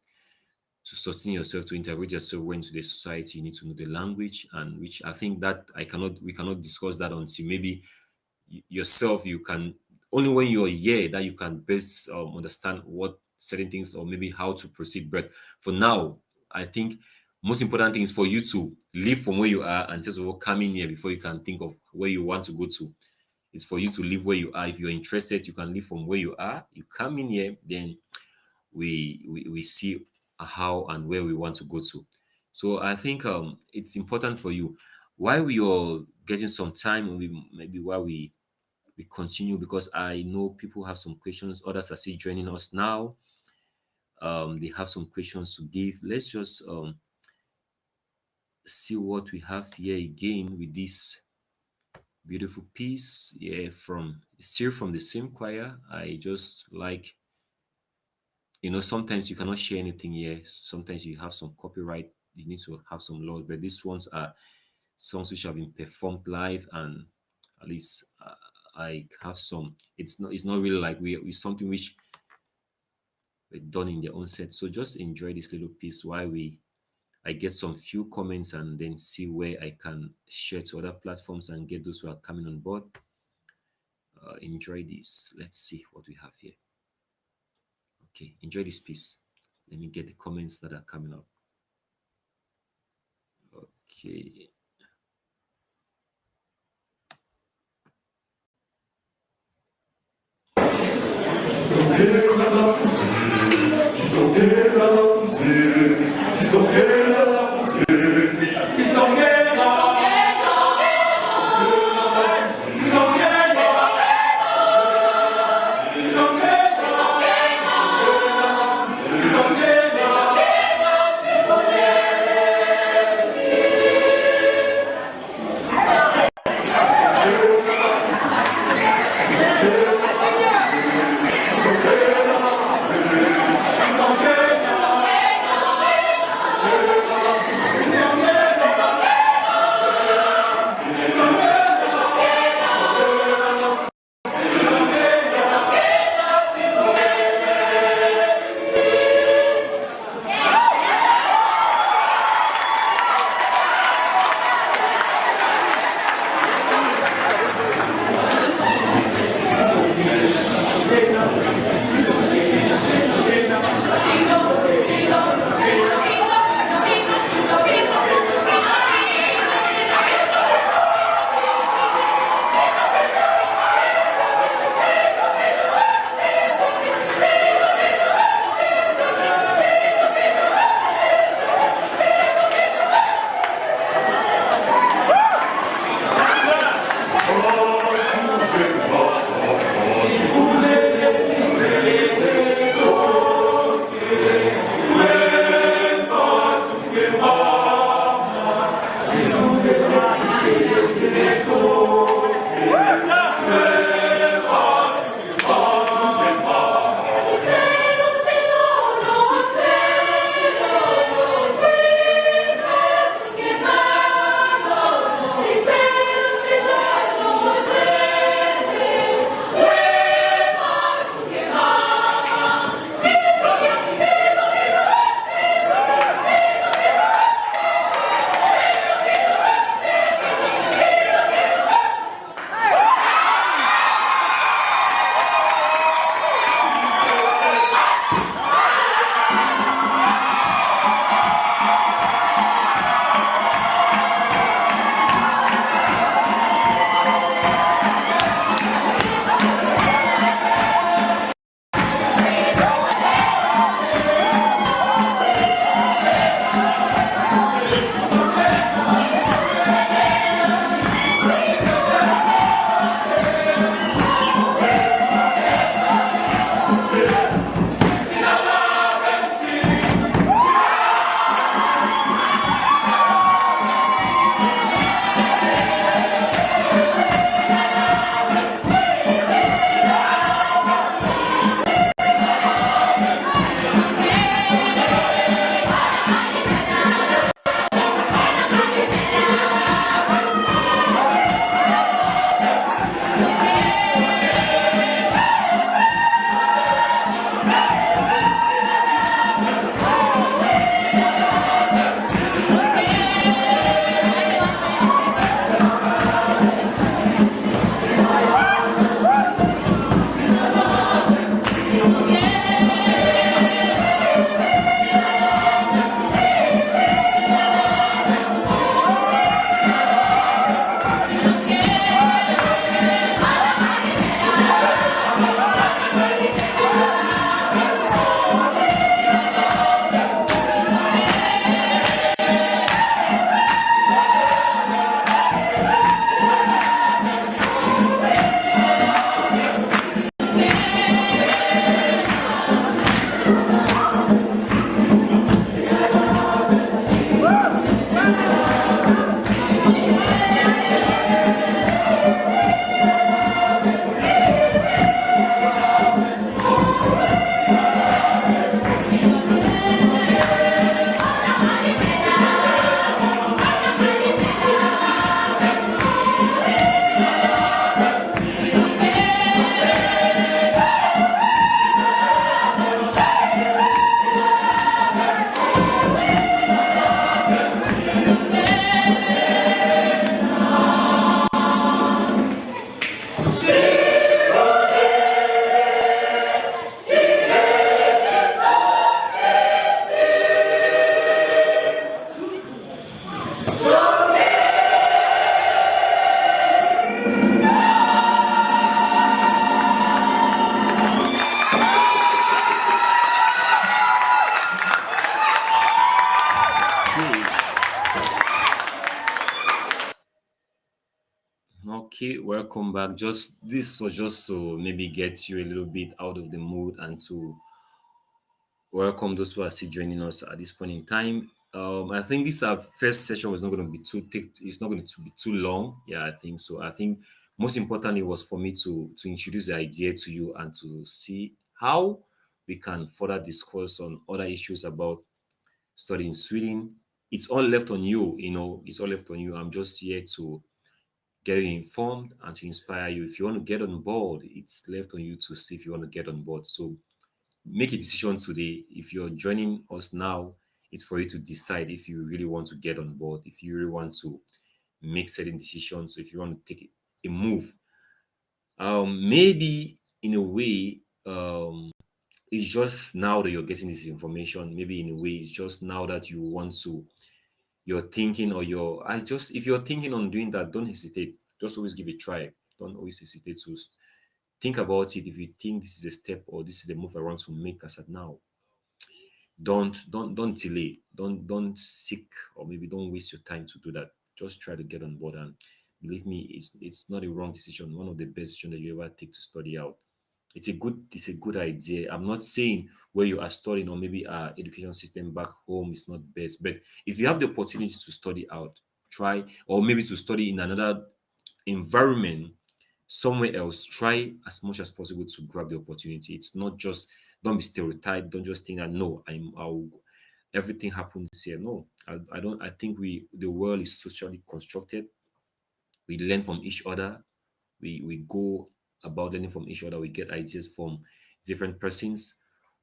sustain yourself, to integrate yourself into the society. You need to know the language, and which I think that we cannot discuss that until maybe yourself, you can, only when you're here that you can best understand what certain things, or maybe how to proceed. But for now, I think most important thing is for you to live from where you are, and first of all come in here before you can think of where you want to go to. It's for you to live where you are. If you're interested, you can live from where you are. You come in here, then we see how and where we want to go to. So I think it's important for you, while we are getting some time, maybe while we continue, because I know people have some questions. Others are still joining us now. They have some questions to give. Let's just see what we have here again with this beautiful piece. Yeah, still from the same choir. I just like, sometimes you cannot share anything here. Sometimes you have some copyright. You need to have some laws, but these ones are songs which have been performed live, and at least I have some. It's not really like it's something which were done in their own set. So just enjoy this little piece while I get some few comments, and then see where I can share to other platforms and get those who are coming on board. Enjoy this. Let's see what we have here. Okay, enjoy this piece. Let me get the comments that are coming up. Okay. Okay, welcome back. Just this was just to maybe get you a little bit out of the mood and to welcome those who are still joining us at this point in time. I think this our first session was not going to be too take. It's not going to be too long. Yeah, I think so. I think most importantly was for me to introduce the idea to you and to see how we can further discuss on other issues about studying in Sweden. It's all left on you. You know, it's all left on you. I'm just here to get you informed and to inspire you. If you want to get on board, it's left on you to see if you want to get on board. So make a decision today. If you're joining us now, it's for you to decide if you really want to get on board, if you really want to make certain decisions, if you want to take a move. Maybe in a way, it's just now that you're getting this information. Maybe in a way, it's just now that you want to, you're thinking or you're, I just, if you're thinking on doing that, don't hesitate. Just always give it a try. Don't always hesitate to think about it. If you think this is a step or this is the move I want to make as at now, don't delay, don't seek, or maybe don't waste your time to do that. Just try to get on board, and believe me, it's not a wrong decision. One of the best decisions that you ever take to study out. It's a good idea. I'm not saying where you are studying or maybe our education system back home is not best, but if you have the opportunity to study out, try, or maybe to study in another environment somewhere else, try as much as possible to grab the opportunity. It's not just, don't be stereotyped, don't just think that no, I'll everything happens here. No, I don't. I think the world is socially constructed. We learn from each other. We go about learning from each other. We get ideas from different persons.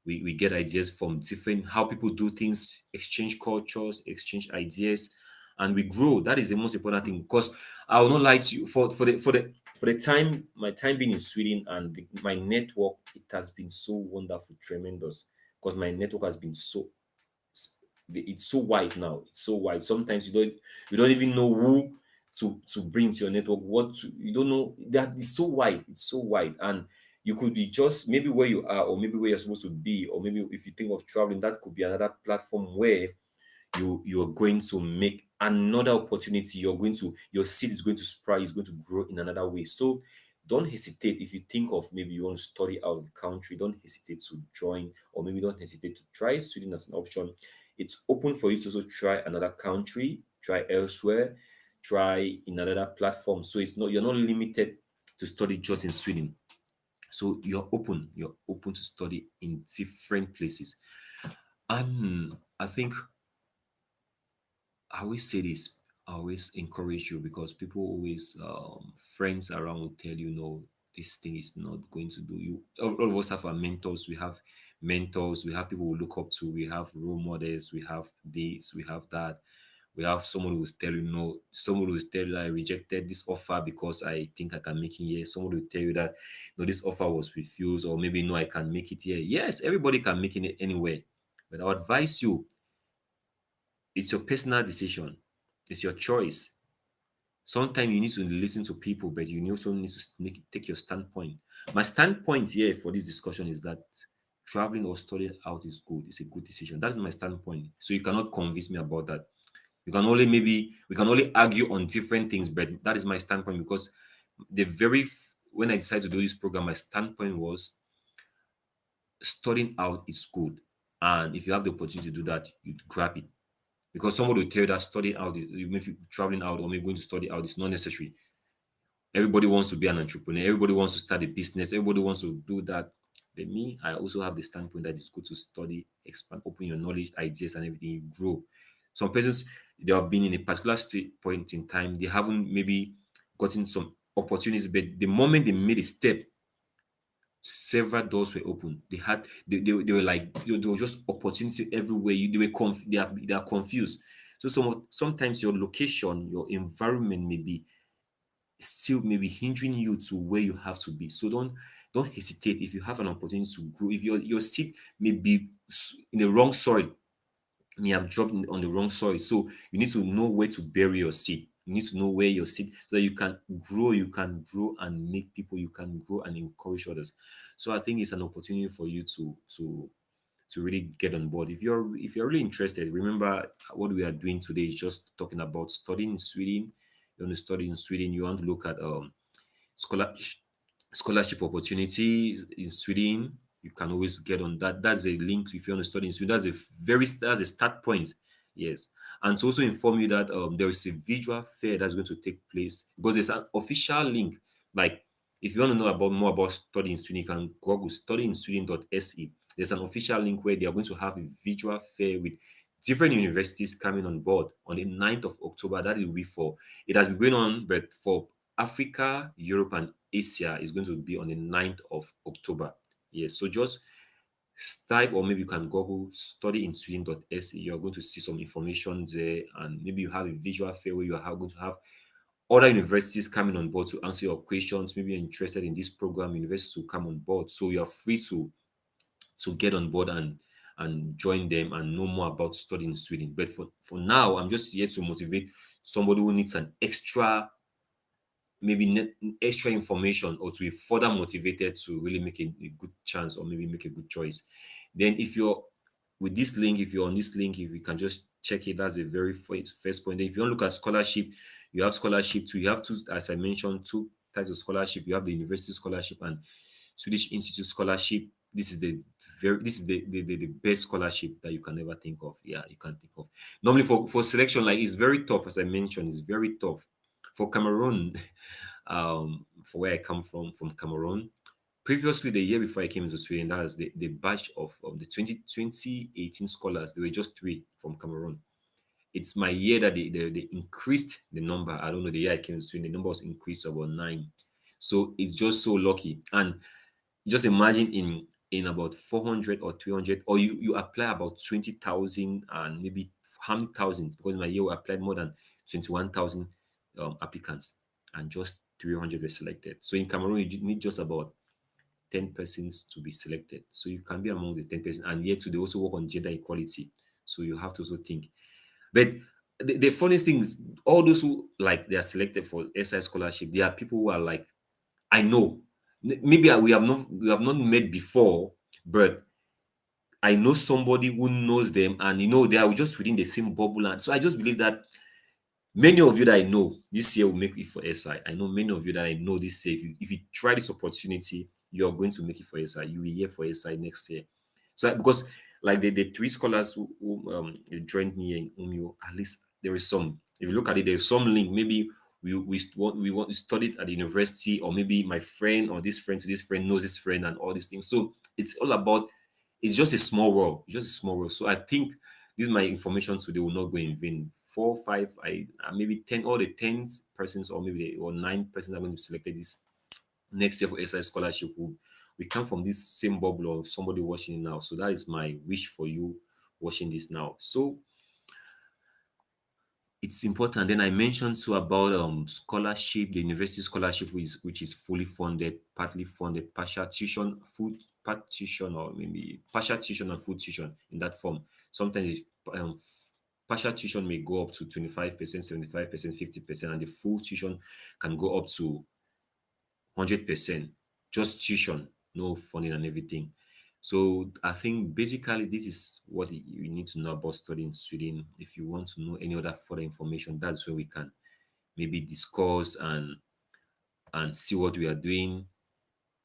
We get ideas from different how people do things, exchange cultures, exchange ideas, and we grow. That is the most important thing. Because I will not lie to you, for the time, my time being in Sweden, and my network, it has been so wonderful, tremendous. Because my network has been it's so wide now. It's so wide. Sometimes you don't even know who to bring to your network. You don't know that it's so wide. It's so wide, and you could be just maybe where you are, or maybe where you're supposed to be, or maybe if you think of traveling, that could be another platform where you're going to make another opportunity. Your seed is going to sprout, is going to grow in another way. So don't hesitate. If you think of maybe you want to study out of the country, don't hesitate to join, or maybe don't hesitate to try student as an option. It's open for you to also try another country, try elsewhere, try in another platform. So you're not limited to study just in Sweden. So you're open to study in different places. And I think I always say this, I always encourage you, because people always, friends around will tell you, no, this thing is not going to do you. All of us have our mentors. We have mentors. We have people we look up to. We have role models. We have this. We have that. We have someone who will tell you no. Someone who will tell you I rejected this offer because I think I can make it here. Someone will tell you that no, this offer was refused, or maybe no, I can make it here. Yes, everybody can make it anywhere, but I would advise you, it's your personal decision. It's your choice. Sometimes you need to listen to people, but you also need to take your standpoint. My standpoint here for this discussion is that traveling or studying out is good. It's a good decision. That is my standpoint. So you cannot convince me about that. You can only maybe we can only argue on different things, but that is my standpoint, because when I decided to do this program, my standpoint was studying out is good. And if you have the opportunity to do that, you grab it, because someone will tell you that studying out is, even if you're traveling out or maybe going to study out, is not necessary. Everybody wants to be an entrepreneur. Everybody wants to start a business. Everybody wants to do that. But me, I also have the standpoint that it's good to study, expand, open your knowledge, ideas, and everything. You grow. Some persons, they have been in a particular point in time. They haven't maybe gotten some opportunities, but the moment they made a step, several doors were open. They were like, there was just opportunity everywhere. They are confused. So sometimes your location, your environment may be still maybe hindering you to where you have to be. So don't hesitate if you have an opportunity to grow. If your seed may be in the wrong soil, may have dropped on the wrong soil. So you need to know where to bury your seed. You need to know where your seed, so that you can grow and make people, you can grow and encourage others. So I think it's an opportunity for you to really get on board. If you're really interested, remember what we are doing today is just talking about studying in Sweden. You want to study in Sweden, you want to look at scholarship opportunities in Sweden. You can always get on that. That's a link if you want to study in Sweden. That's a start point. Yes, and to also inform you that there is a visual fair that's going to take place, because there's an official link. Like, if you want to know about more about studying in Sweden, you can Google studyinSweden.se. There's an official link where they are going to have a visual fair with different universities coming on board on the 9th of October. That will be for, it has been going on, but for Africa, Europe, and Asia is going to be on the 9th of October. Yes, so just type, or maybe you can Google studyinSweden.se. You're going to see some information there, and maybe you have a visual fair where you are going to have other universities coming on board to answer your questions. Maybe you're interested in this program, universities will come on board. So you're free to get on board and join them and know more about studying in Sweden. But for now, I'm just here to motivate somebody who needs an extra, maybe extra information, or to be further motivated to really make a good chance, or maybe make a good choice. Then if you're with this link, if you're on this link, if you can just check it, that's the very first point. Then if you want to look at scholarship, you have scholarship too. You have two, as I mentioned, two types of scholarship. You have the university scholarship and Swedish Institute scholarship. This is the best scholarship that you can ever think of. Yeah, you can think of. Normally for selection, like, it's very tough, as I mentioned, it's very tough. For Cameroon, for where I come from Cameroon, previously, the year before I came into Sweden, that was the batch of the 2018 scholars. There were just three from Cameroon. It's my year that they increased the number. I don't know, the year I came to Sweden, the number was increased to about nine. So it's just so lucky. And just imagine in about 400 or 300, or you apply about 20,000 and maybe how many thousands, because my year we applied more than 21,000 applicants, and just 300 were selected. So in Cameroon, you need just about 10 persons to be selected. So you can be among the 10 persons, and yet they also work on gender equality. So you have to also think. But the funniest thing is, all those who, like, they are selected for SI scholarship, there are people who are like, I know, maybe we have not met before, but I know somebody who knows them, and they are just within the same bubble. And so I just believe that many of you that I know this year will make it for SI. I know many of you that I know this year, if you try this opportunity, you're going to make it for SI. You will be here for SI next year. So, because like the three scholars who joined me in Umio, at least there is some. If you look at it, there's some link. Maybe we want to study it at the university, or maybe my friend or this friend to this friend knows this friend, and all these things. So it's all about. It's just a small world. It's just a small world. So I think this my information today will not go in vain. 4, 5, maybe 10, all the 10 persons, or maybe or 9 persons are going to be selected this next year for SI scholarship. We come from this same bubble of somebody watching it now. So that is my wish for you watching this now. So it's important. Then I mentioned too about scholarship, the university scholarship, which is fully funded, partly funded, partial tuition, full part tuition, or maybe partial tuition and full tuition in that form. Sometimes partial tuition may go up to 25%, 75%, 50%, and the full tuition can go up to 100%. Just tuition, no funding and everything. So I think basically this is what you need to know about studying in Sweden. If you want to know any other further information, that's where we can maybe discuss and see what we are doing.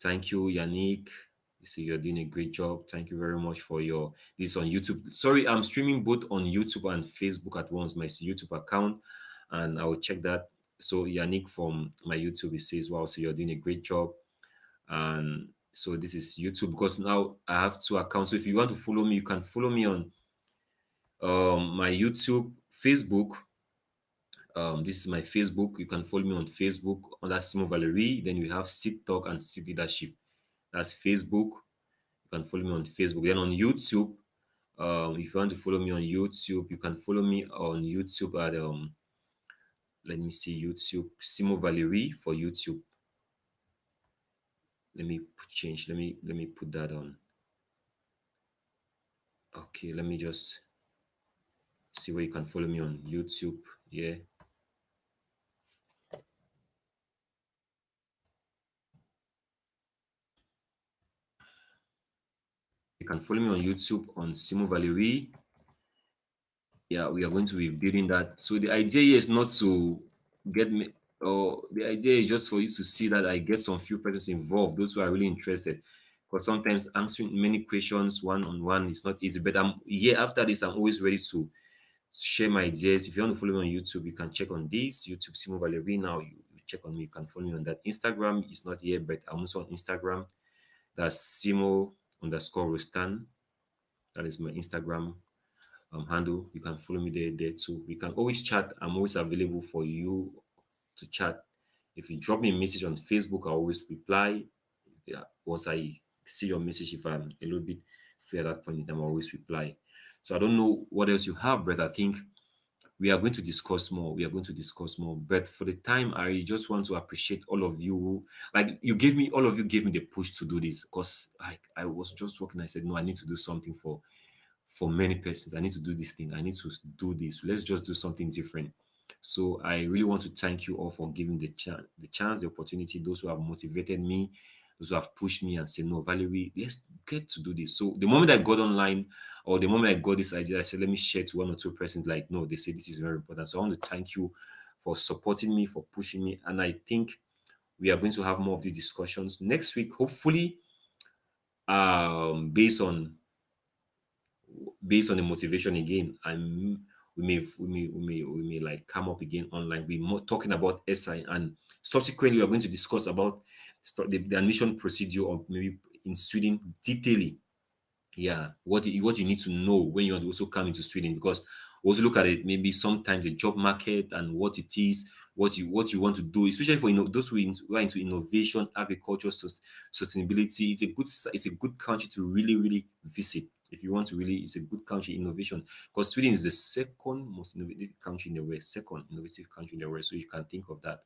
Thank you, Yannick. You see, you're doing a great job. Thank you very much for your this on YouTube. Sorry, I'm streaming both on YouTube and Facebook at once, my YouTube account, and I will check that. So Yannick from my YouTube, he says, wow, so you're doing a great job. And so this is YouTube, because now I have two accounts. So if you want to follow me, you can follow me on my YouTube, Facebook. This is my Facebook. You can follow me on Facebook under Simo Valerie. Then you have SeedTalk and Seed Leadership. That's Facebook. You can follow me on Facebook. Then on YouTube, if you want to follow me on YouTube, you can follow me on YouTube at let me see, YouTube, Simo Valerie for YouTube. Let me change. Let me put that on. Okay, let me just see where you can follow me on YouTube. Yeah. You can follow me on YouTube on Simo Valerie. Yeah, we are going to be building that. So the idea here is not to get me Or the idea is just for you to see that I get some few persons involved, those who are really interested. Because sometimes answering many questions one on one is not easy. But I'm here after this, I'm always ready to share my ideas. If you want to follow me on YouTube, you can check on this YouTube Simo Valerie. Now you check on me, you can follow me on that. Instagram is not here, but I'm also on Instagram. That's Simo underscore Rustan. That is my Instagram handle. You can follow me there too. We can always chat. I'm always available for you to chat. If you drop me a message on Facebook, I always reply. Yeah, once I see your message, if I'm a little bit free at that point in time, I always reply. So I don't know what else you have, but I think we are going to discuss more. We are going to discuss more. But for the time, I just want to appreciate all of you. Like you gave me, all of you gave me the push to do this because I was just working. I said, no, I need to do something for many persons. I need to do this thing. I need to do this. Let's just do something different. So I really want to thank you all for giving the chance, the opportunity. Those who have motivated me, those who have pushed me and said, "No, Valerie, let's get to do this." So the moment I got online, or the moment I got this idea, I said, "Let me share to one or two persons." Like, no, they say this is very important. So I want to thank you for supporting me, for pushing me, and I think we are going to have more of these discussions next week. Hopefully, based on the motivation again, and we may like come up again online. We more talking about SI, and subsequently we are going to discuss about the admission procedure, or maybe in Sweden detailing. Yeah, what you need to know when you want to also come into Sweden, because we also look at it maybe sometimes the job market and what it is, what you want to do, especially for those who are into innovation, agriculture, sustainability. It's a good country to really visit. If you want to really, it's a good country innovation, because Sweden is the second most innovative country in the world, second innovative country in the world. So you can think of that.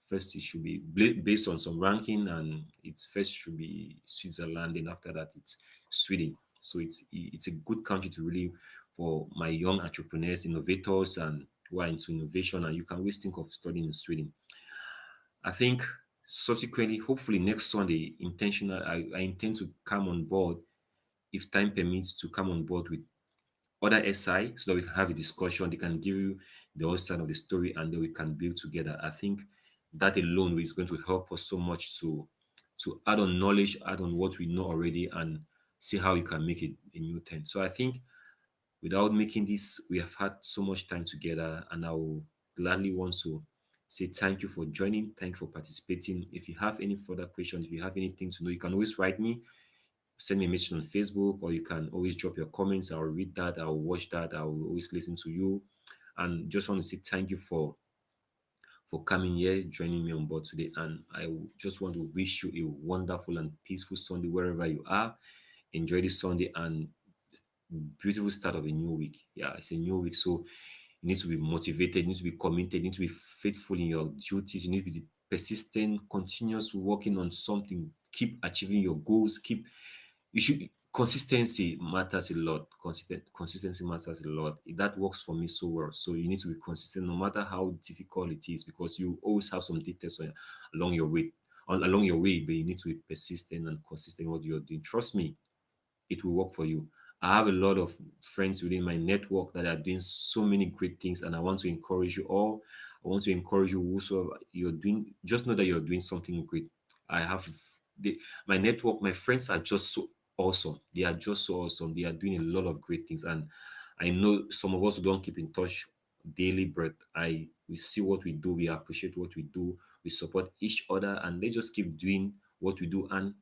First, it should be based on some ranking, and it's first should be Switzerland, and after that, it's Sweden. So it's a good country to really, for my young entrepreneurs, innovators, and who are into innovation, and you can always think of studying in Sweden. I think subsequently, hopefully next Sunday, intentional, I intend to come on board, if time permits, to come on board with other SI, so that we can have a discussion. They can give you the whole side of the story, and then we can build together. I think that alone is going to help us so much to add on knowledge, add on what we know already, and see how we can make it a new thing. So I think without making this, we have had so much time together, and I will gladly want to say thank you for joining, thank you for participating. If you have any further questions, if you have anything to know, you can always write me, send me a message on Facebook, or you can always drop your comments. I'll read that, I'll watch that, I'll always listen to you. And just want to say thank you for coming here, joining me on board today. And just want to wish you a wonderful and peaceful Sunday wherever you are. Enjoy this Sunday and beautiful start of a new week. Yeah, it's a new week. So you need to be motivated, you need to be committed, you need to be faithful in your duties, you need to be persistent, continuous working on something, keep achieving your goals, you should consistency matters a lot. Consistency matters a lot. That works for me so well. So you need to be consistent no matter how difficult it is, because you always have some details along your way. Along your way, but you need to be persistent and consistent in what you're doing. Trust me, it will work for you. I have a lot of friends within my network that are doing so many great things, and I want to encourage you all. I want to encourage you whosoever you're doing, just know that you're doing something great. I have my network, my friends are just so awesome. They are just so awesome. They are doing a lot of great things, and I know some of us who don't keep in touch daily, but we see what we do, we appreciate what we do, we support each other, and they just keep doing what we do. And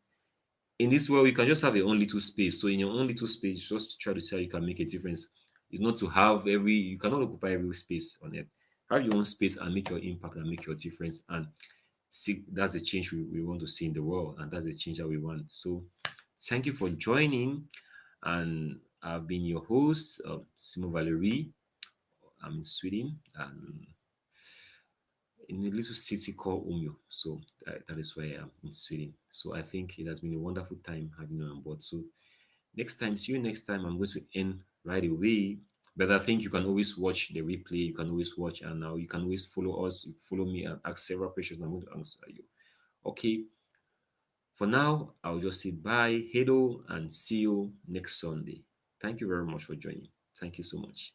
in this world, you can just have your own little space. So in your own little space, just try to see how you can make a difference. It's not to have you cannot occupy every space on earth. Have your own space and make your impact and make your difference. And see, that's the change we want to see in the world. And that's the change that we want. So thank you for joining. And I've been your host, Simo Valerie. I'm in Sweden. In a little city called Umeå. So that is where I am, in Sweden. So I think it has been a wonderful time having you on board. So next time, see you next time. I'm going to end right away. But I think you can always watch the replay. You can always watch, and now you can always follow us. You follow me and ask several questions. I'm going to answer you. Okay. For now, I'll just say bye, hello, and see you next Sunday. Thank you very much for joining. Thank you so much.